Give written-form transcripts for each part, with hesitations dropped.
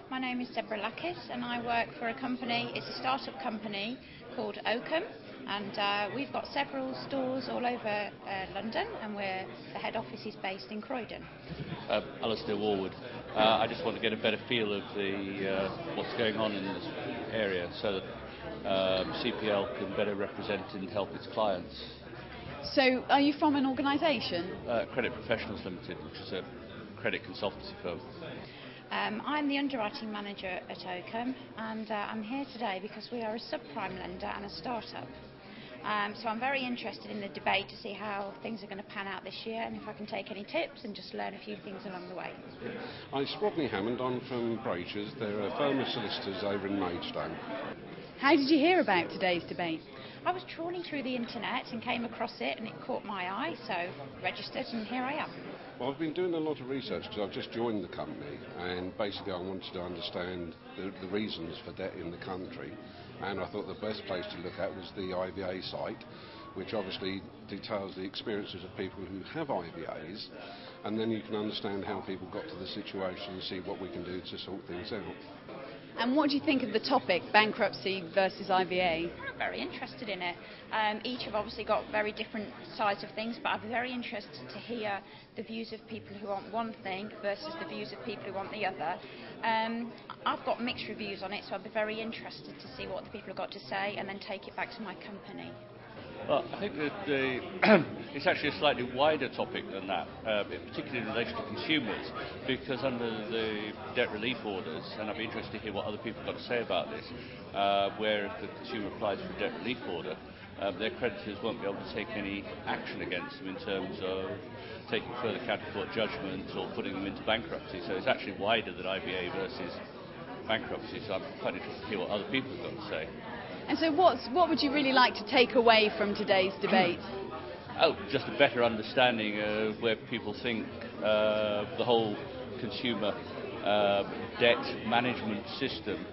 My name is Deborah Lackis and I work for a company, it's a start-up company called Oakham, and we've got several stores all over London, and the head office is based in Croydon. Alistair Warwood. I just want to get a better feel of what's going on in this area so that CPL can better represent and help its clients. So, are you from an organisation? Credit Professionals Limited, which is a credit consultancy firm. I'm the underwriting manager at Oakham, and I'm here today because we are a subprime lender and a start-up. So I'm very interested in the debate to see how things are going to pan out this year, and if I can take any tips and just learn a few things along the way. I'm Rodney Hammond. I'm from Brachers. They're a firm of solicitors over in Maidstone. How did you hear about today's debate? I was trawling through the internet and came across it, and it caught my eye, so registered, and here I am. Well, I've been doing a lot of research because I've just joined the company, and basically I wanted to understand the reasons for debt in the country, and I thought the best place to look at was the IVA site, which obviously details the experiences of people who have IVAs, and then you can understand how people got to the situation and see what we can do to sort things out. And what do you think of the topic, bankruptcy versus IVA? I'm very interested in it. Each have obviously got very different sides of things, but I'm very interested to hear the views of people who want one thing versus the views of people who want the other. I've got mixed reviews on it, so I'd be very interested to see what the people have got to say and then take it back to my company. Well, I think that it's actually a slightly wider topic than that, particularly in relation to consumers, because under the debt relief orders, and I'd be interested to hear what other people have got to say about this, where if the consumer applies for a debt relief order, their creditors won't be able to take any action against them in terms of taking further counter-court judgments or putting them into bankruptcy. So it's actually wider than IVA versus bankruptcy, so I'm quite interested to hear what other people have got to say. And so what would you really like to take away from today's debate? Just a better understanding of where people think the whole consumer debt management system,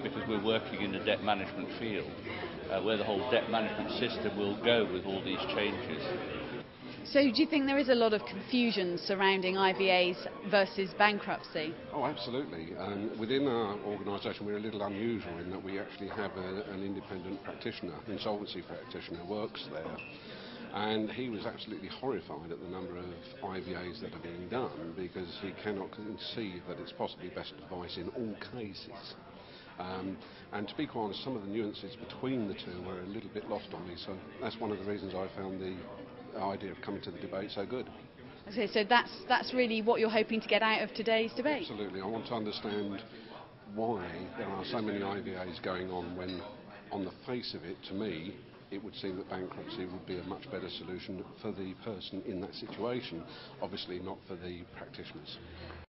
because we're working in the debt management field, where the whole debt management system will go with all these changes. So do you think there is a lot of confusion surrounding IVAs versus bankruptcy? Oh, absolutely. Within our organisation, we're a little unusual in that we actually have an independent practitioner, insolvency practitioner, works there. And he was absolutely horrified at the number of IVAs that are being done because he cannot conceive that it's possibly best advice in all cases. And to be quite honest, some of the nuances between the two were a little bit lost on me, so that's one of the reasons I found the idea of coming to the debate so good. Okay, so that's really what you're hoping to get out of today's debate? Absolutely. I want to understand why there are so many IVAs going on when, on the face of it, to me, it would seem that bankruptcy would be a much better solution for the person in that situation, obviously not for the practitioners.